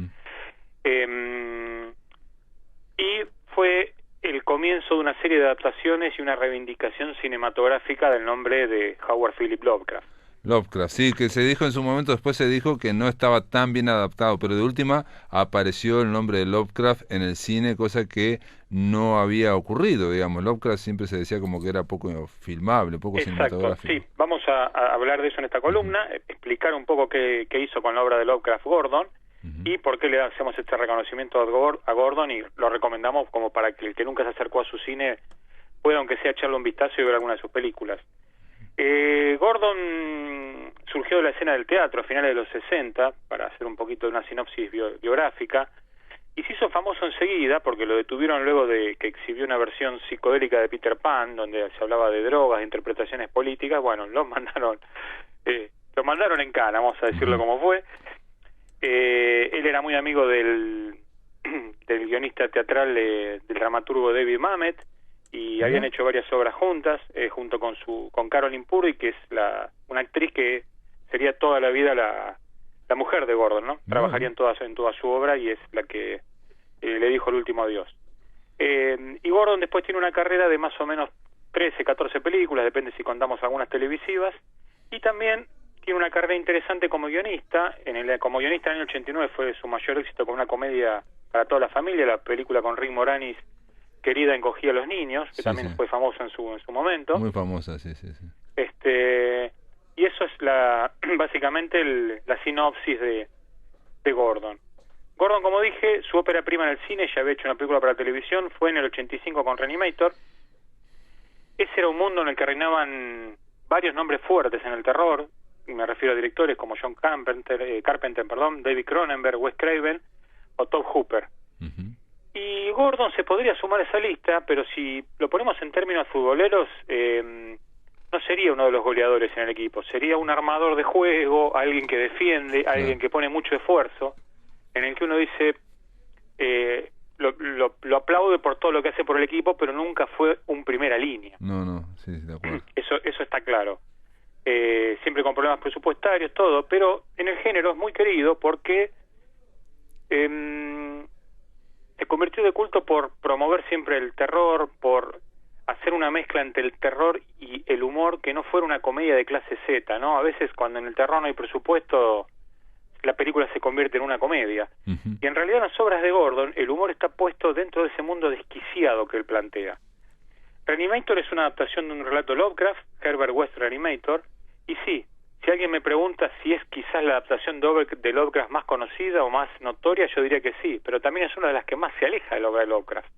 Y fue el comienzo de una serie de adaptaciones y una reivindicación cinematográfica del nombre de Howard Philip Lovecraft. Lovecraft, sí, que se dijo en su momento, después se dijo que no estaba tan bien adaptado, pero de última apareció el nombre de Lovecraft en el cine, cosa que no había ocurrido, digamos. Lovecraft siempre se decía como que era poco filmable, poco cinematográfico. Sí, vamos a hablar de eso en esta columna, explicar un poco qué hizo con la obra de Lovecraft Gordon, y por qué le hacemos este reconocimiento a Gordon, y lo recomendamos como para que el que nunca se acercó a su cine pueda, aunque sea, echarle un vistazo y ver alguna de sus películas. Gordon surgió de la escena del teatro a finales de los 60, para hacer un poquito de una sinopsis biográfica, y se hizo famoso enseguida porque lo detuvieron luego de que exhibió una versión psicodélica de Peter Pan, donde se hablaba de drogas, de interpretaciones políticas. Bueno, lo mandaron en cana, vamos a decirlo como fue. Él era muy amigo del guionista teatral, del dramaturgo David Mamet, y habían hecho varias obras juntas, junto con Carolyn Purdy, que es una actriz que sería toda la vida la mujer de Gordon, ¿no? Trabajaría en toda su obra, y es la que le dijo el último adiós. Y Gordon después tiene una carrera de más o menos 13, 14 películas, depende si contamos algunas televisivas, y también tiene una carrera interesante como guionista. Como guionista en el año 89 fue su mayor éxito con una comedia para toda la familia, la película con Rick Moranis, Querida, encogí a los niños, que también fue famosa en su momento. Muy famosa, sí. Y eso es básicamente la sinopsis de Gordon. Gordon, como dije, su ópera prima en el cine, ya había hecho una película para televisión, fue en el 85 con Reanimator. Ese era un mundo en el que reinaban varios nombres fuertes en el terror, y me refiero a directores como John Carpenter, David Cronenberg, Wes Craven o Tobe Hooper. Y Gordon se podría sumar a esa lista, pero si lo ponemos en términos futboleros, no sería uno de los goleadores en el equipo, sería un armador de juego, alguien que defiende, alguien que pone mucho esfuerzo, en el que uno dice, lo aplaude por todo lo que hace por el equipo, pero nunca fue un primera línea. No, sí, de acuerdo. Eso está claro. Siempre con problemas presupuestarios, todo, pero en el género es muy querido porque se convirtió de culto por promover siempre el terror, por hacer una mezcla entre el terror y el humor, que no fuera una comedia de clase Z, ¿no? A veces cuando en el terror no hay presupuesto, la película se convierte en una comedia. Y en realidad en las obras de Gordon el humor está puesto dentro de ese mundo desquiciado que él plantea. Reanimator es una adaptación de un relato de Lovecraft, Herbert West Reanimator, y sí, si alguien me pregunta si es quizás la adaptación de Lovecraft más conocida o más notoria, yo diría que sí, pero también es una de las que más se aleja de la obra de Lovecraft.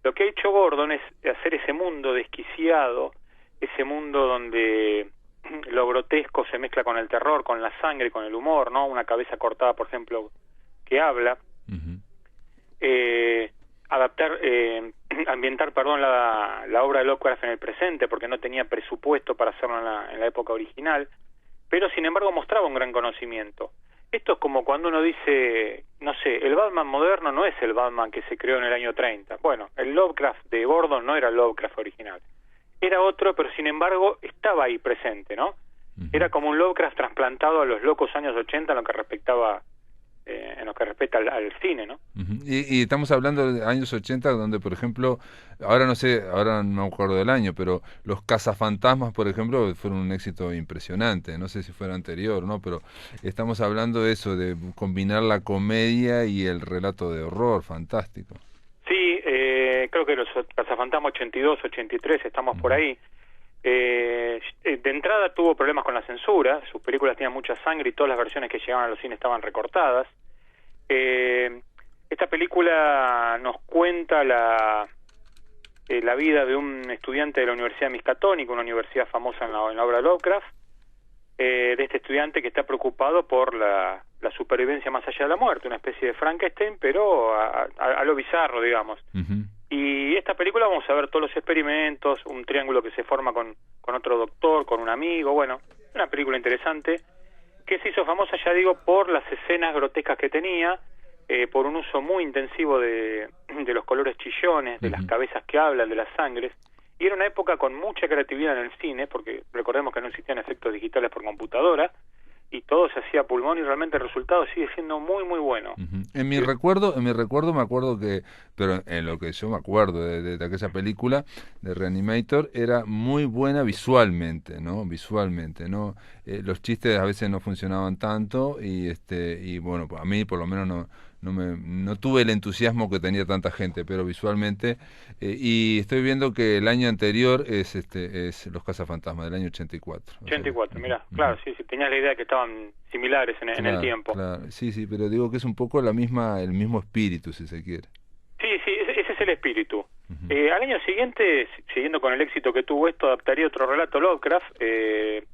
Lo que ha hecho Gordon es hacer ese mundo desquiciado, ese mundo donde lo grotesco se mezcla con el terror, con la sangre, con el humor, ¿no? Una cabeza cortada, por ejemplo, que habla. Ambientar la obra de Lovecraft en el presente, porque no tenía presupuesto para hacerlo en la época original, pero sin embargo mostraba un gran conocimiento. Esto es como cuando uno dice, no sé, el Batman moderno no es el Batman que se creó en el año 30. Bueno, el Lovecraft de Gordon no era el Lovecraft original. Era otro, pero sin embargo estaba ahí presente, ¿no? Era como un Lovecraft trasplantado a los locos años 80 en lo que respecta al cine, ¿no? Y estamos hablando de años 80, donde, por ejemplo, ahora no me acuerdo del año, pero los Cazafantasmas, por ejemplo, fueron un éxito impresionante. No sé si fuera anterior, ¿no? Pero estamos hablando de eso, de combinar la comedia y el relato de horror, fantástico. Sí, creo que los Cazafantasmas 82, 83, estamos por ahí. De entrada tuvo problemas con la censura, sus películas tenían mucha sangre y todas las versiones que llegaban a los cines estaban recortadas. Esta película nos cuenta la vida de un estudiante de la Universidad de Miskatonic, una universidad famosa en la obra de Lovecraft, de este estudiante que está preocupado por la supervivencia más allá de la muerte, una especie de Frankenstein, pero a lo bizarro, digamos. Y esta película vamos a ver todos los experimentos, un triángulo que se forma con otro doctor, con un amigo, bueno, una película interesante, que se hizo famosa, ya digo, por las escenas grotescas que tenía, por un uso muy intensivo de los colores chillones, de las cabezas que hablan, de las sangres, y era una época con mucha creatividad en el cine, porque recordemos que no existían efectos digitales por computadora, y todo se hacía a pulmón, y realmente el resultado sigue siendo muy, muy bueno. En mi recuerdo me acuerdo que, pero en lo que yo me acuerdo de aquella película de Reanimator, era muy buena visualmente, ¿no? Visualmente, ¿no? Los chistes a veces no funcionaban tanto y bueno, a mí por lo menos no tuve el entusiasmo que tenía tanta gente, pero visualmente, y estoy viendo que el año anterior es Los Cazafantasmas, del año 84. 84, mirá, claro, sí, tenías la idea que estaban similares en el tiempo. Claro, sí, pero digo que es un poco el mismo espíritu, si se quiere. Sí, ese es el espíritu. Al año siguiente, siguiendo con el éxito que tuvo esto, adaptaría otro relato Lovecraft, el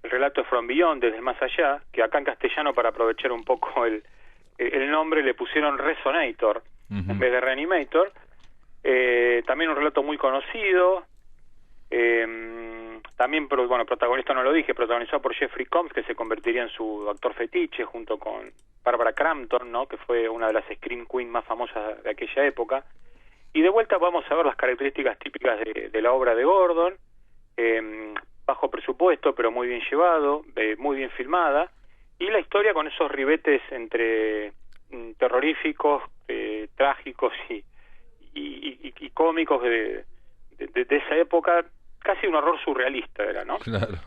relato de From Beyond, Desde el Más Allá, que acá en castellano, para aprovechar un poco el nombre, le pusieron Resonator en vez de Reanimator. También un relato muy conocido, también, bueno, protagonista no lo dije, protagonizado por Jeffrey Combs, que se convertiría en su actor fetiche junto con Barbara Crampton, ¿no? Que fue una de las Scream Queen más famosas de aquella época. Y de vuelta vamos a ver las características típicas de la obra de Gordon, bajo presupuesto pero muy bien llevado, muy bien filmada, y la historia con esos ribetes entre terroríficos, trágicos y cómicos de esa época. Casi un horror surrealista era, ¿no? Claro.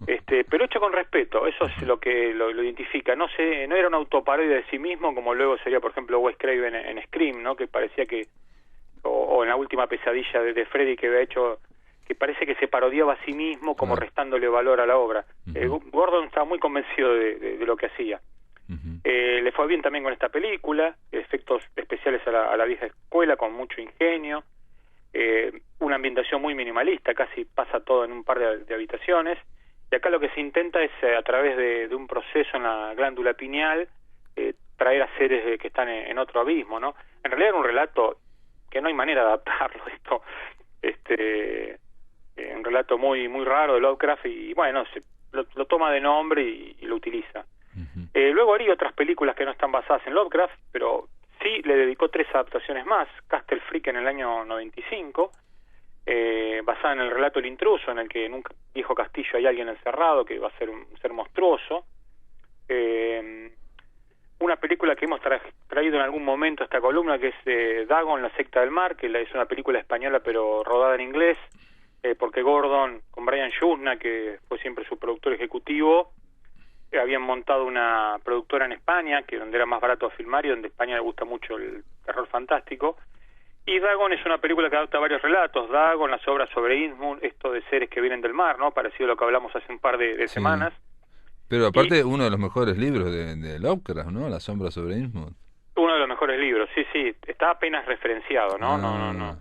Pero hecho con respeto, eso es lo que lo identifica. No era una autoparodia de sí mismo, como luego sería, por ejemplo, Wes Craven en Scream, ¿no? Que parecía que, o en la última pesadilla de Freddy que había hecho, que parece que se parodiaba a sí mismo, como restándole valor a la obra. Gordon estaba muy convencido de lo que hacía. Le fue bien también con esta película, efectos especiales a la vieja escuela, con mucho ingenio. Una ambientación muy minimalista, casi pasa todo en un par de habitaciones, y acá lo que se intenta es a través de un proceso en la glándula pineal traer a seres que están en otro abismo, ¿no? En realidad era un relato que no hay manera de adaptarlo, un relato muy muy raro de Lovecraft, y bueno, lo toma de nombre y lo utiliza. Luego haría otras películas que no están basadas en Lovecraft, pero sí le dedicó 3 adaptaciones más. Castle Freak en el año 95, basada en el relato El Intruso, en el que en un viejo castillo hay alguien encerrado que va a ser un ser monstruoso. Una película que hemos traído en algún momento a esta columna, que es Dagon, la secta del mar, que es una película española pero rodada en inglés, porque Gordon, con Brian Yuzna, que fue siempre su productor ejecutivo, habían montado una productora en España, donde era más barato filmar y donde a España le gusta mucho el terror fantástico. Y Dagon es una película que adapta varios relatos. Dagon, las obras sobre Innsmouth, esto de seres que vienen del mar, ¿no? Parecido a lo que hablamos hace un par de semanas. Pero aparte, uno de los mejores libros de Lovecraft, ¿no? La sombra sobre Innsmouth. Uno de los mejores libros, sí. Está apenas referenciado, ¿no? No.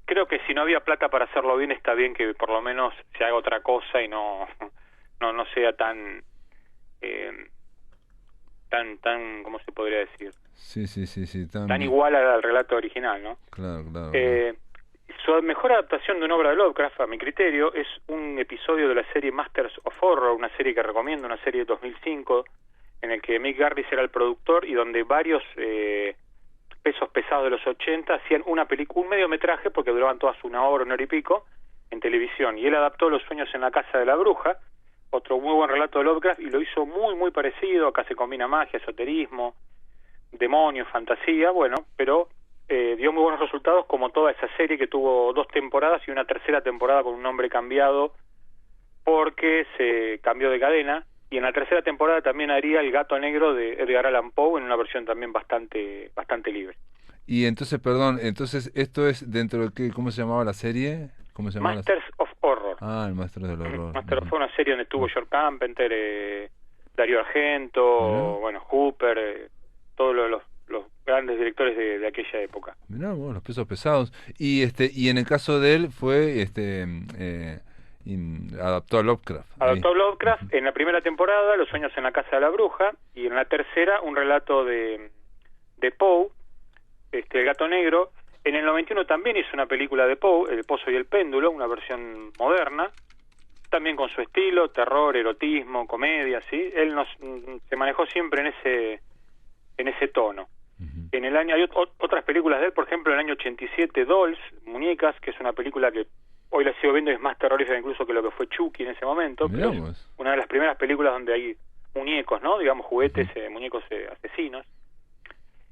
Creo que si no había plata para hacerlo bien, está bien que por lo menos se haga otra cosa y no sea tan ¿cómo se podría decir? Sí, tan igual al relato original, ¿no? Claro. Su mejor adaptación de una obra de Lovecraft, a mi criterio, es un episodio de la serie Masters of Horror, una serie que recomiendo, una serie de 2005, en el que Mick Garris era el productor y donde varios pesos pesados de los 80 hacían un mediometraje, porque duraban todas una hora y pico, en televisión. Y él adaptó Los sueños en la casa de la bruja, otro muy buen relato de Lovecraft, y lo hizo muy, muy parecido. Acá se combina magia, esoterismo, demonios, fantasía, bueno, pero dio muy buenos resultados, como toda esa serie que tuvo 2 temporadas y una tercera temporada con un nombre cambiado porque se cambió de cadena, y en la tercera temporada también haría El gato negro de Edgar Allan Poe en una versión también bastante libre. Y entonces, esto es dentro de qué, ¿cómo se llamaba la serie? ¿Cómo se llamaba? Masters of Horror. El Masters del Horror. Masters fue una serie donde estuvo George Carpenter, Dario Argento, bueno, Hooper, todos los grandes directores de aquella época. Mirá, bueno, los pesos pesados. Y en el caso de él fue adaptó a Lovecraft. Adaptó a Lovecraft en la primera temporada, Los sueños en la casa de la bruja, y en la tercera un relato de Poe, El gato negro. En el 91 también hizo una película de Poe, El pozo y el péndulo, una versión moderna, también con su estilo, terror, erotismo, comedia, ¿sí? Él se manejó siempre en ese tono. En el año hay otras películas de él, por ejemplo, en el año 87, Dolls, Muñecas, que es una película que hoy la sigo viendo y es más terrorífica incluso que lo que fue Chucky en ese momento. Pero es una de las primeras películas donde hay muñecos, ¿no? Digamos, juguetes, muñecos asesinos.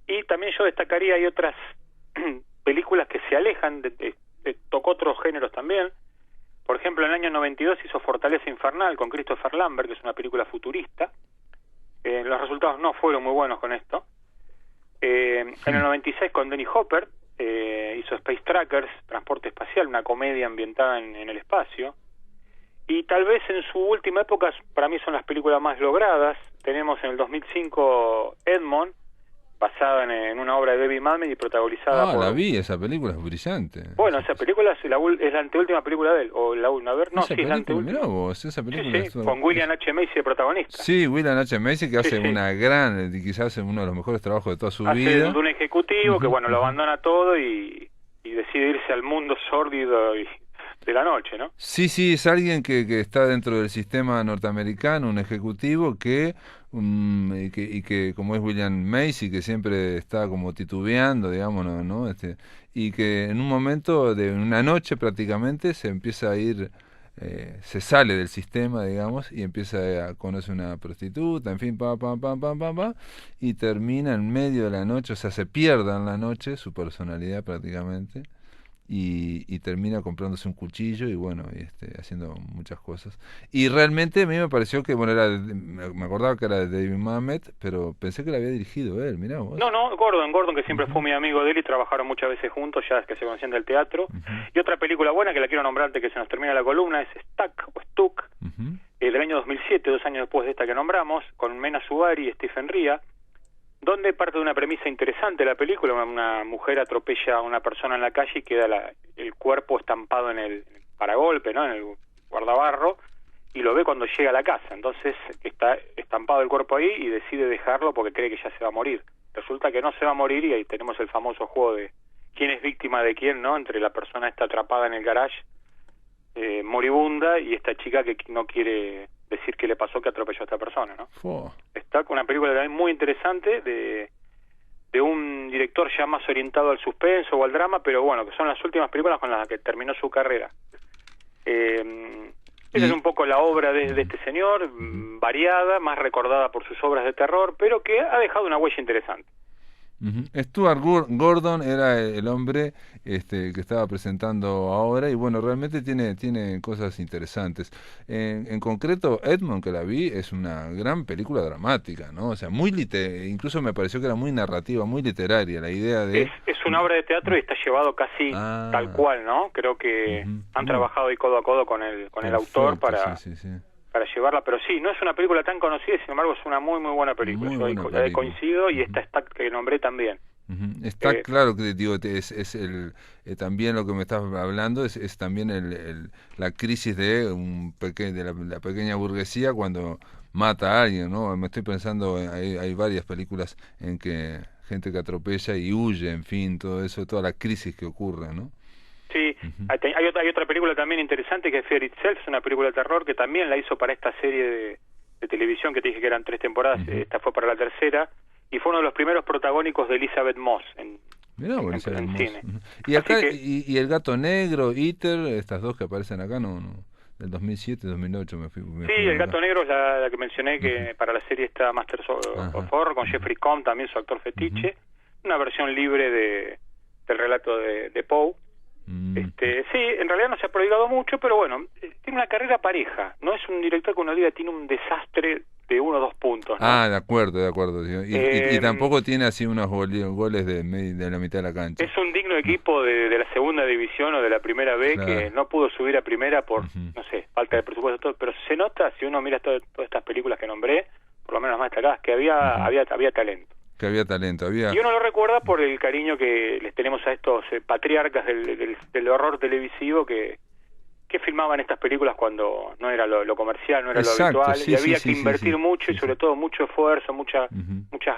Y también yo destacaría, hay otras películas que se alejan, tocó otros géneros también. Por ejemplo, en el año 92 hizo Fortaleza Infernal con Christopher Lambert, que es una película futurista. Los resultados no fueron muy buenos con esto. En el 96 con Dennis Hopper hizo Space Trackers, Transporte Espacial, una comedia ambientada en el espacio. Y tal vez en su última época, para mí son las películas más logradas. Tenemos en el 2005 Edmond, basada en una obra de David Mamet y protagonizada por... la vi, esa película es brillante. Bueno, esa película es la anteúltima película de él, o la a ver, no, sí, es la anteúltima. Mirá vos, esa película sí, con William H. Macy de protagonista. Sí, William H. Macy, que hace una gran, quizás uno de los mejores trabajos de toda su hace vida. De un ejecutivo que, bueno, lo abandona todo y decide irse al mundo sórdido de la noche, ¿no? Sí, es alguien que está dentro del sistema norteamericano, un ejecutivo que como es William Macy, que siempre está como titubeando, digamos, ¿no? Y que en un momento, de una noche prácticamente, se empieza a ir, se sale del sistema, digamos, y empieza a conocer una prostituta, en fin, y termina en medio de la noche, o sea, se pierde en la noche su personalidad prácticamente. Y termina comprándose un cuchillo y bueno, haciendo muchas cosas. Y realmente a mí me pareció que, bueno, me acordaba que era de David Mamet, pero pensé que la había dirigido él, mirá vos. No, Gordon, que siempre fue mi amigo de él y trabajaron muchas veces juntos, ya que se conocían del teatro. Y otra película buena que la quiero nombrar antes que se nos termine la columna es Stuck, del año 2007, 2 años después de esta que nombramos, con Mena Subari y Stephen Rea, donde parte de una premisa interesante la película. Una mujer atropella a una persona en la calle y queda el cuerpo estampado en el paragolpe, ¿no? En el guardabarro, y lo ve cuando llega a la casa. Entonces está estampado el cuerpo ahí y decide dejarlo porque cree que ya se va a morir. Resulta que no se va a morir y ahí tenemos el famoso juego de quién es víctima de quién, ¿no? Entre la persona está atrapada en el garage, moribunda, y esta chica que no quiere decir qué le pasó, que atropelló a esta persona, ¿no? Está con una película también muy interesante de un director ya más orientado al suspenso o al drama, pero bueno, que son las últimas películas con las que terminó su carrera. Esa es un poco la obra de este señor, variada, más recordada por sus obras de terror, pero que ha dejado una huella interesante. Stuart Gordon era el hombre que estaba presentando ahora, y bueno, realmente tiene cosas interesantes. En concreto, Edmond, que la vi, es una gran película dramática, ¿no? O sea, incluso me pareció que era muy narrativa, muy literaria, la idea de... Es una obra de teatro y está llevado casi tal cual, ¿no? Creo que han trabajado ahí codo a codo con el autor para llevarla, pero sí, no es una película tan conocida, sin embargo es una muy buena película. Yo coincido, y esta que nombré también. Está claro que digo, también lo que me estás hablando es también la crisis de la pequeña burguesía cuando mata a alguien, ¿no? Me estoy pensando, hay varias películas en que gente que atropella y huye, en fin, todo eso, toda la crisis que ocurre, ¿no? Sí, hay otra película también interesante que es Fear Itself, es una película de terror que también la hizo para esta serie de televisión que te dije que eran 3 temporadas, esta fue para la tercera, y fue uno de los primeros protagónicos de Elizabeth Moss en cine. Y acá, y El Gato Negro, Iter, estas dos que aparecen acá, no del 2007-2008 me fui. El Gato Negro es la que mencioné, que para la serie está Masters of Horror, con Jeffrey Combs, también su actor fetiche, una versión libre del relato de Poe. Sí, en realidad no se ha prodigado mucho, pero bueno, tiene una carrera pareja. No es un director que uno diga tiene un desastre de 1 o 2 puntos, ¿no? De acuerdo. Y tampoco tiene así unos goles de la mitad de la cancha. Es un digno equipo de la segunda división o de la primera B, que no pudo subir a primera por, no sé, falta de presupuesto, todo, pero se nota, si uno mira todas estas películas que nombré, por lo menos las más destacadas, que había talento. Que había talento, Y uno lo recuerda por el cariño que les tenemos a estos patriarcas del horror televisivo que filmaban estas películas cuando no era lo comercial, no era lo habitual, y había que invertir mucho, y sobre todo mucho esfuerzo, muchas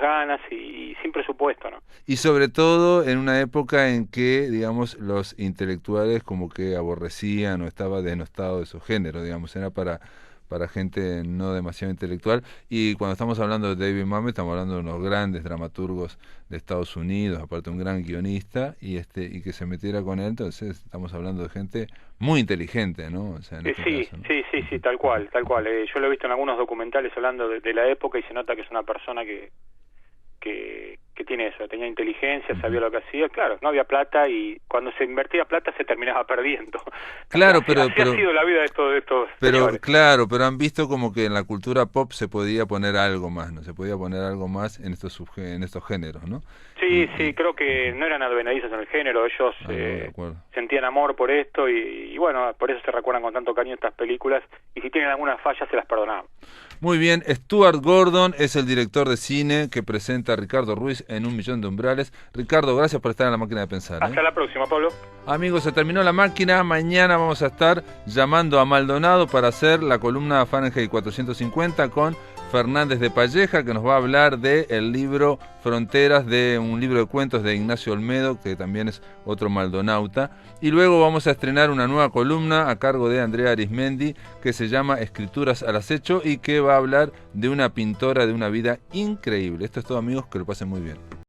ganas y sin presupuesto, ¿no? Y sobre todo en una época en que, digamos, los intelectuales como que aborrecían o estaba denostado de su género, digamos, era para para gente no demasiado intelectual. Y cuando estamos hablando de David Mamet, estamos hablando de unos grandes dramaturgos de Estados Unidos, aparte un gran guionista, y que se metiera con él, entonces estamos hablando de gente muy inteligente, ¿no? O sea, en este caso, ¿no? Sí, tal cual. Yo lo he visto en algunos documentales hablando de la época y se nota que es una persona que tiene eso, tenía inteligencia, sabía lo que hacía. Claro, no había plata y cuando se invertía plata se terminaba perdiendo. Claro, así ha sido la vida de estos señores. Claro, pero han visto como que en la cultura pop se podía poner algo más, ¿no? Se podía poner algo más en estos géneros, ¿no? Sí, creo que no eran advenedizos en el género, ellos sentían amor por esto y bueno, por eso se recuerdan con tanto cariño estas películas y si tienen alguna falla se las perdonamos. Muy bien, Stuart Gordon es el director de cine que presenta a Ricardo Ruiz en Un Millón de Umbrales. Ricardo, gracias por estar en La Máquina de Pensar. Hasta la próxima, Pablo. Amigos, se terminó La Máquina. Mañana vamos a estar llamando a Maldonado para hacer la columna Fahrenheit 450 con Fernández de Palleja, que nos va a hablar del libro Fronteras, de un libro de cuentos de Ignacio Olmedo, que también es otro maldonauta. Y luego vamos a estrenar una nueva columna a cargo de Andrea Arismendi, que se llama Escrituras al acecho y que va a hablar de una pintora de una vida increíble. Esto es todo, amigos, que lo pasen muy bien.